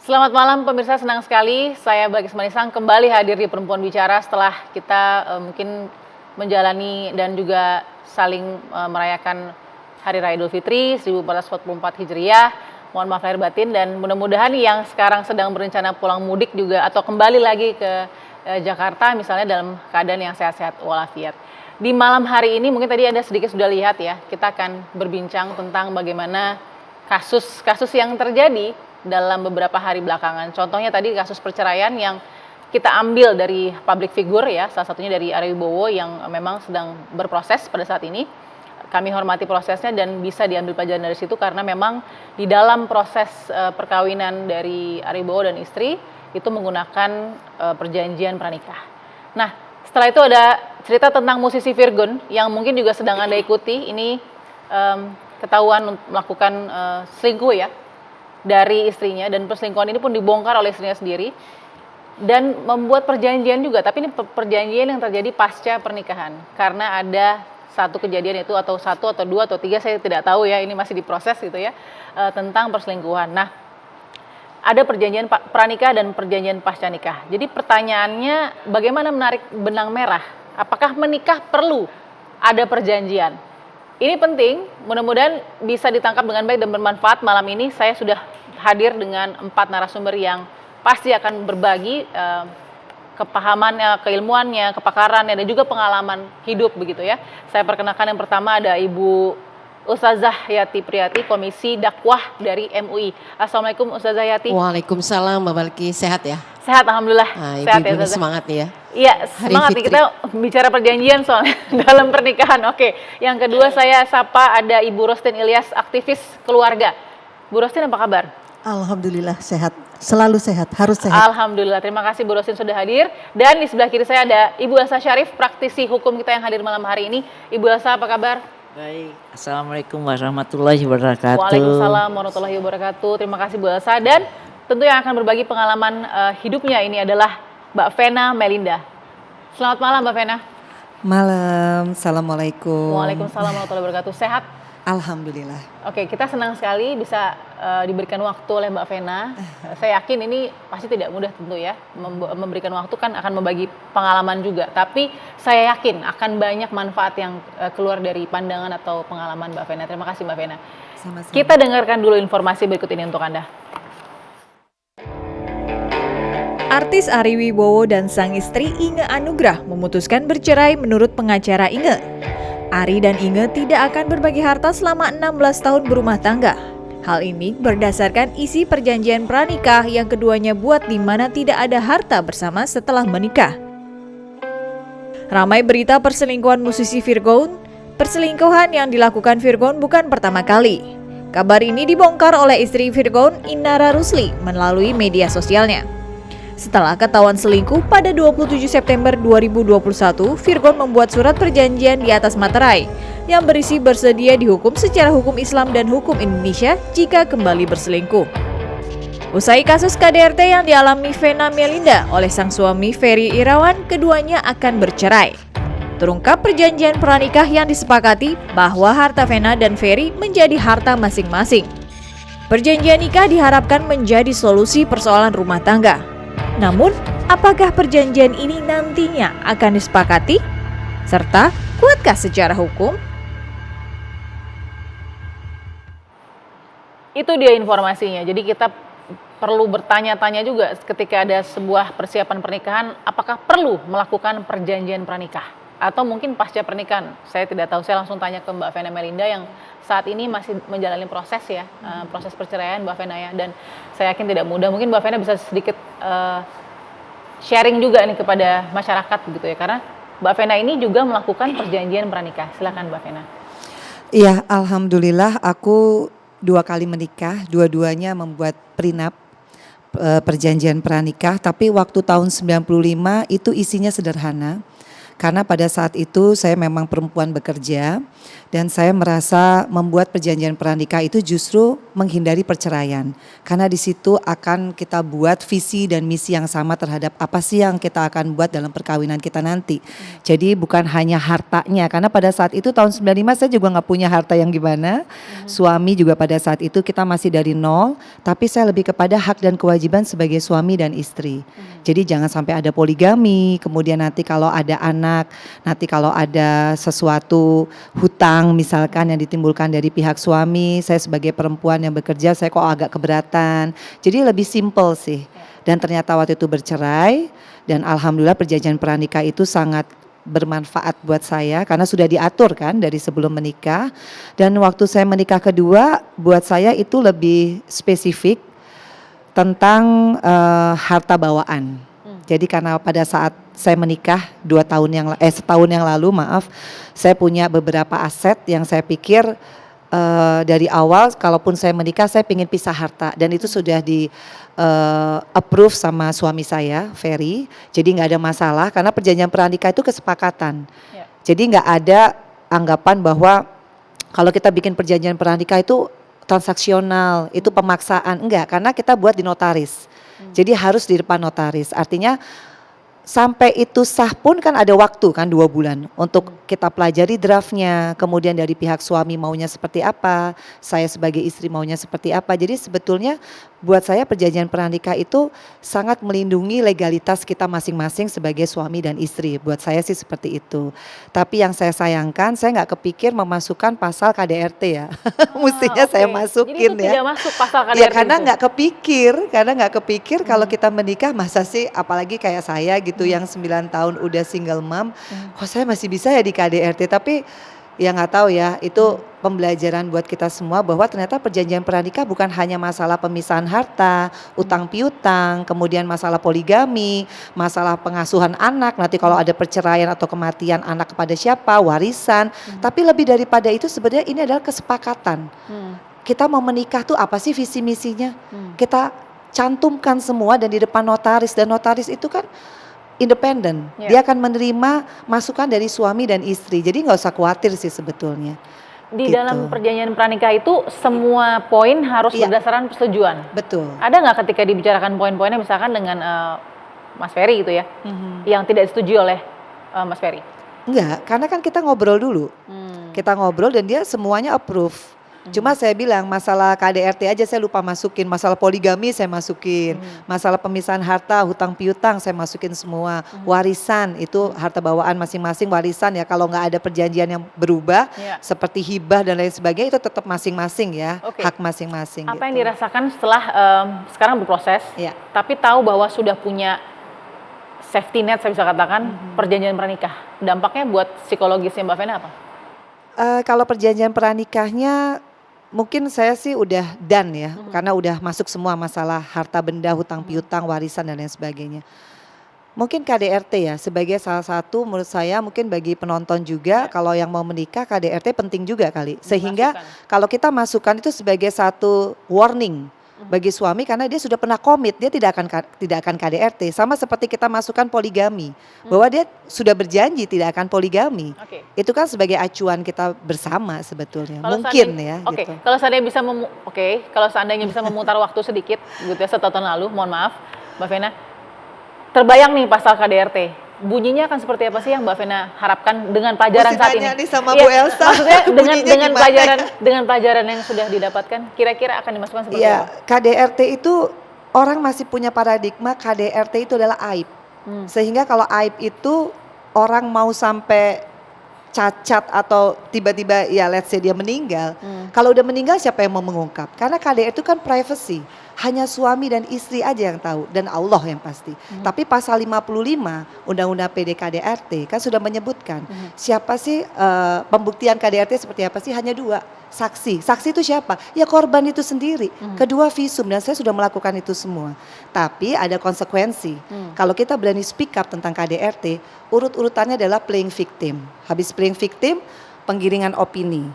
Selamat malam pemirsa, senang sekali saya Balkis Manisang kembali hadir di Perempuan Bicara setelah kita mungkin menjalani dan juga saling merayakan Hari Raya Idul Fitri 1444 Hijriah. Mohon maaf lahir batin dan mudah-mudahan yang sekarang sedang berencana pulang mudik juga atau kembali lagi ke Jakarta misalnya dalam keadaan yang sehat-sehat walafiat. Di malam hari ini mungkin tadi Anda sedikit sudah lihat ya, kita akan berbincang tentang bagaimana kasus-kasus yang terjadi dalam beberapa hari belakangan. Contohnya tadi kasus perceraian yang kita ambil dari public figure ya, salah satunya dari Ari Wibowo yang memang sedang berproses pada saat ini. Kami hormati prosesnya dan bisa diambil pelajaran dari situ karena memang di dalam proses perkawinan dari Ari Wibowo dan istri itu menggunakan perjanjian pranikah. Nah, setelah itu ada cerita tentang musisi Virgon yang mungkin juga sedang Anda ikuti. Ini ketahuan melakukan selingkuh ya dari istrinya, dan perselingkuhan ini pun dibongkar oleh istrinya sendiri dan membuat perjanjian juga, tapi ini perjanjian yang terjadi pasca pernikahan karena ada satu kejadian itu atau satu atau dua atau tiga saya tidak tahu ya, ini masih diproses gitu ya, tentang perselingkuhan. Nah, ada perjanjian pranikah dan perjanjian pasca nikah. Jadi pertanyaannya bagaimana menarik benang merah? Apakah menikah perlu ada perjanjian? Ini penting, mudah-mudahan bisa ditangkap dengan baik dan bermanfaat. Malam ini saya sudah hadir dengan 4 narasumber yang pasti akan berbagi kepahamannya, keilmuannya, kepakarannya, dan juga pengalaman hidup begitu ya. Saya perkenalkan yang pertama ada Ibu Ustazah Yati Priyati, Komisi Dakwah dari MUI. Assalamualaikum Ustazah Yati. Waalaikumsalam Mbak Balki, sehat ya? Sehat, Alhamdulillah. Nah, sehat ya Ustazah. Semangat nih ya. Iya, semangat nih, kita bicara perjanjian soalnya dalam pernikahan. Oke, yang kedua saya sapa ada Ibu Rostin Ilyas, aktivis keluarga. Bu Rostin apa kabar? Alhamdulillah sehat, selalu sehat, harus sehat. Alhamdulillah, terima kasih Bu Rostin sudah hadir. Dan di sebelah kiri saya ada Ibu Elsa Syarif, praktisi hukum kita yang hadir malam hari ini. Ibu Elsa apa kabar? Baik, Assalamualaikum warahmatullahi wabarakatuh. Waalaikumsalam warahmatullahi wabarakatuh. Terima kasih Bu Elsa. Dan tentu yang akan berbagi pengalaman hidupnya ini adalah Mbak Vena Melinda. Selamat malam Mbak Vena. Malam, Assalamualaikum. Waalaikumsalam warahmatullahi wabarakatuh. Sehat? Alhamdulillah. Oke, kita senang sekali bisa diberikan waktu oleh Mbak Vena. Saya yakin ini pasti tidak mudah tentu ya, memberikan waktu kan akan membagi pengalaman juga. Tapi saya yakin akan banyak manfaat yang keluar dari pandangan atau pengalaman Mbak Vena. Terima kasih Mbak Vena. Sama-sama. Kita dengarkan dulu informasi berikut ini untuk Anda. Artis Ari Wibowo dan sang istri Inge Anugrah memutuskan bercerai menurut pengacara Inge. Ari dan Inge tidak akan berbagi harta selama 16 tahun berumah tangga. Hal ini berdasarkan isi perjanjian pranikah yang keduanya buat di mana tidak ada harta bersama setelah menikah. Ramai berita perselingkuhan musisi Virgon. Perselingkuhan yang dilakukan Virgon bukan pertama kali. Kabar ini dibongkar oleh istri Virgon, Inara Rusli, melalui media sosialnya. Setelah ketahuan selingkuh pada 27 September 2021, Virgon membuat surat perjanjian di atas materai yang berisi bersedia dihukum secara hukum Islam dan hukum Indonesia jika kembali berselingkuh. Usai kasus KDRT yang dialami Vena Melinda oleh sang suami Ferry Irawan, keduanya akan bercerai. Terungkap perjanjian pranikah yang disepakati bahwa harta Vena dan Ferry menjadi harta masing-masing. Perjanjian nikah diharapkan menjadi solusi persoalan rumah tangga. Namun, apakah perjanjian ini nantinya akan disepakati? Serta, kuatkah secara hukum? Itu dia informasinya. Jadi kita perlu bertanya-tanya juga ketika ada sebuah persiapan pernikahan, apakah perlu melakukan perjanjian pranikah? Atau mungkin pasca pernikahan? Saya tidak tahu, saya langsung tanya ke Mbak Vena Melinda yang saat ini masih menjalani proses ya, proses perceraian Mbak Vena ya, dan saya yakin tidak mudah. Mungkin Mbak Vena bisa sedikit sharing juga nih kepada masyarakat gitu ya, karena Mbak Vena ini juga melakukan perjanjian pranikah. Silakan Mbak Vena. Iya, alhamdulillah aku 2 kali menikah, dua-duanya membuat prenup, perjanjian pranikah, tapi waktu tahun 95 itu isinya sederhana. Karena pada saat itu saya memang perempuan bekerja dan saya merasa membuat perjanjian pranikah itu justru menghindari perceraian. Karena di situ akan kita buat visi dan misi yang sama terhadap apa sih yang kita akan buat dalam perkawinan kita nanti. Jadi bukan hanya hartanya, karena pada saat itu tahun 95 saya juga nggak punya harta yang gimana. Suami juga pada saat itu kita masih dari nol, tapi saya lebih kepada hak dan kewajiban sebagai suami dan istri. Jadi jangan sampai ada poligami, kemudian nanti kalau ada anak, nanti kalau ada sesuatu hutang misalkan yang ditimbulkan dari pihak suami, saya sebagai perempuan yang bekerja saya kok agak keberatan. Jadi lebih simple sih. Dan ternyata waktu itu bercerai dan alhamdulillah perjanjian pranikah itu sangat bermanfaat buat saya karena sudah diatur kan dari sebelum menikah. Dan waktu saya menikah kedua buat saya itu lebih spesifik tentang harta bawaan. Jadi karena pada saat saya menikah setahun yang lalu saya punya beberapa aset yang saya pikir dari awal kalaupun saya menikah saya ingin pisah harta dan itu sudah di approve sama suami saya, Ferry. Jadi nggak ada masalah karena perjanjian pranikah itu kesepakatan. Jadi nggak ada anggapan bahwa kalau kita bikin perjanjian pranikah itu transaksional, itu pemaksaan. Enggak, karena kita buat di notaris. Jadi harus di depan notaris. Artinya sampai itu sah pun kan ada waktu kan 2 bulan untuk kita pelajari draftnya, kemudian dari pihak suami maunya seperti apa, saya sebagai istri maunya seperti apa. Jadi sebetulnya buat saya perjanjian pranikah itu sangat melindungi legalitas kita masing-masing sebagai suami dan istri. Buat saya sih seperti itu. Tapi yang saya sayangkan saya nggak kepikir memasukkan pasal KDRT ya. Mestinya saya masukin. Jadi itu tidak masuk pasal KDRT. Ya karena nggak kepikir kalau kita menikah masa sih apalagi kayak saya gitu yang 9 tahun udah single mom, kok saya masih bisa ya di KDRT. Tapi ya nggak tahu ya, itu pembelajaran buat kita semua bahwa ternyata perjanjian pranikah bukan hanya masalah pemisahan harta, utang piutang, kemudian masalah poligami, masalah pengasuhan anak, nanti kalau ada perceraian atau kematian anak kepada siapa, warisan, tapi lebih daripada itu sebenarnya ini adalah kesepakatan. Kita mau menikah tuh apa sih visi misinya? Kita cantumkan semua dan di depan notaris, dan notaris itu kan independen, dia akan menerima masukan dari suami dan istri. Jadi nggak usah khawatir sih sebetulnya. Di gitu. dalam perjanjian pranikah itu semua poin harus berdasarkan persetujuan. Betul. Ada nggak ketika dibicarakan poin-poinnya misalkan dengan Mas Ferry gitu ya, yang tidak disetujui oleh Mas Ferry? Enggak, karena kan kita ngobrol dulu. Kita ngobrol dan dia semuanya approve. Cuma saya bilang masalah KDRT aja saya lupa masukin, masalah poligami saya masukin, masalah pemisahan harta, hutang piutang saya masukin semua, warisan itu harta bawaan masing-masing warisan ya, kalau nggak ada perjanjian yang berubah seperti hibah dan lain sebagainya itu tetap masing-masing ya, hak masing-masing. Apa gitu. yang dirasakan setelah sekarang berproses, tapi tahu bahwa sudah punya safety net saya bisa katakan perjanjian pranikah, dampaknya buat psikologisnya Mbak Vena apa? Kalau perjanjian pranikahnya mungkin saya sih udah done ya, karena udah masuk semua masalah harta benda, hutang piutang, warisan dan lain sebagainya. Mungkin KDRT ya sebagai salah satu menurut saya mungkin bagi penonton juga kalau yang mau menikah KDRT penting juga kali. Sehingga kalau kita masukkan itu sebagai satu warning bagi suami karena dia sudah pernah komit, dia tidak akan KDRT. Sama seperti kita masukkan poligami, bahwa dia sudah berjanji tidak akan poligami. Itu kan sebagai acuan kita bersama sebetulnya. Kalau mungkin ya. Gitu. Kalau seandainya bisa memutar waktu sedikit, gitu ya, 1 tahun lalu, mohon maaf, Mbak Vena, terbayang nih pasal KDRT. Bunyinya akan seperti apa sih yang Mbak Vena harapkan dengan pelajaran saat ini? Nih sama Bu Elsa. Maksudnya dengan pelajaran yang sudah didapatkan, kira-kira akan dimasukkan seperti apa? KDRT itu orang masih punya paradigma KDRT itu adalah aib. Sehingga kalau aib itu orang mau sampai cacat atau tiba-tiba ya let's say dia meninggal. Kalau udah meninggal siapa yang mau mengungkap? Karena KDRT itu kan privacy. Hanya suami dan istri aja yang tahu dan Allah yang pasti. Tapi pasal 55 Undang-Undang PDKDRT kan sudah menyebutkan siapa sih pembuktian KDRT seperti apa sih? Hanya 2, saksi. Saksi itu siapa? Ya korban itu sendiri. Kedua visum dan saya sudah melakukan itu semua. Tapi ada konsekuensi. Kalau kita berani speak up tentang KDRT, urut-urutannya adalah playing victim. Habis playing victim, penggiringan opini,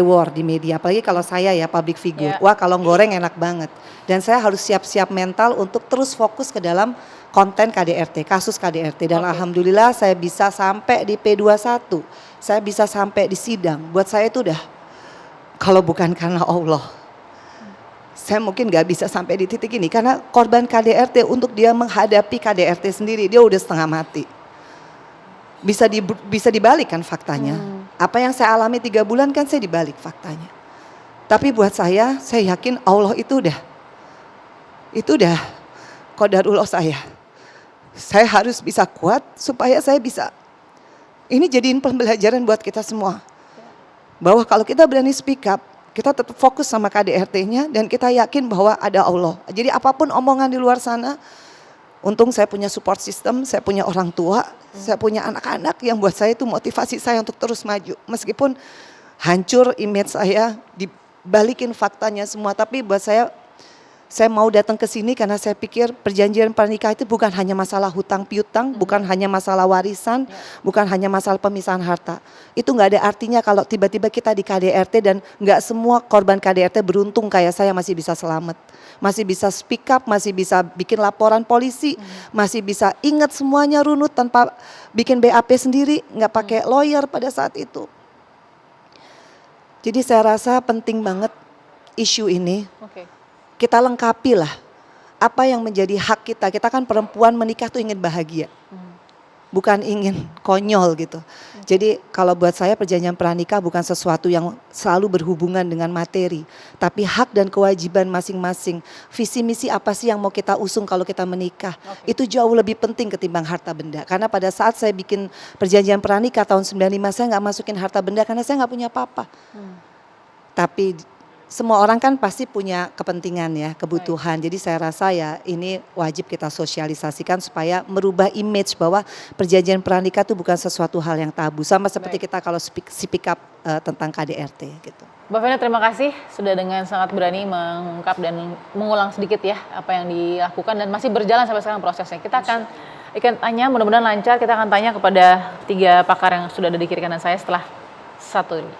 war di media, apalagi kalau saya ya public figure, wah kalau goreng enak banget. Dan saya harus siap-siap mental untuk terus fokus ke dalam konten KDRT, kasus KDRT. Dan alhamdulillah saya bisa sampai di P21, saya bisa sampai di sidang. Buat saya itu udah, kalau bukan karena Allah, saya mungkin gak bisa sampai di titik ini. Karena korban KDRT untuk dia menghadapi KDRT sendiri, dia udah setengah mati. Bisa dibalik kan faktanya. Apa yang saya alami 3 bulan kan saya dibalik faktanya. Tapi buat saya yakin Allah itu udah qadarullah saya. Saya harus bisa kuat supaya saya bisa. Ini jadiin pembelajaran buat kita semua. Bahwa kalau kita berani speak up, kita tetap fokus sama KDRT-nya dan kita yakin bahwa ada Allah. Jadi apapun omongan di luar sana, untung saya punya support system, saya punya orang tua, saya punya anak-anak yang buat saya itu motivasi saya untuk terus maju. Meskipun hancur image saya, dibalikin faktanya semua, tapi buat saya mau datang ke sini karena saya pikir perjanjian pernikahan itu bukan hanya masalah hutang piutang, bukan hanya masalah warisan, bukan hanya masalah pemisahan harta. Itu nggak ada artinya kalau tiba-tiba kita di KDRT dan nggak semua korban KDRT beruntung kayak saya masih bisa selamat. Masih bisa speak up, masih bisa bikin laporan polisi, masih bisa ingat semuanya runut tanpa bikin BAP sendiri, nggak pakai lawyer pada saat itu. Jadi saya rasa penting banget isu ini. Kita lengkapi lah apa yang menjadi hak kita. Kita kan perempuan menikah tuh ingin bahagia, bukan ingin konyol gitu. Jadi kalau buat saya perjanjian pranikah bukan sesuatu yang selalu berhubungan dengan materi, tapi hak dan kewajiban masing-masing. Visi misi apa sih yang mau kita usung kalau kita menikah, itu jauh lebih penting ketimbang harta benda. Karena pada saat saya bikin perjanjian pranikah tahun 95, saya nggak masukin harta benda karena saya nggak punya apa-apa. Tapi semua orang kan pasti punya kepentingan ya, kebutuhan. Jadi saya rasa ya ini wajib kita sosialisasikan supaya merubah image bahwa perjanjian pranikah itu bukan sesuatu hal yang tabu. Sama seperti kita kalau speak up tentang KDRT gitu. Mbak Vena, terima kasih sudah dengan sangat berani mengungkap dan mengulang sedikit ya apa yang dilakukan dan masih berjalan sampai sekarang prosesnya. Kita akan tanya, mudah-mudahan lancar. Kita akan tanya kepada 3 pakar yang sudah ada di kiri kanan saya setelah satu ini.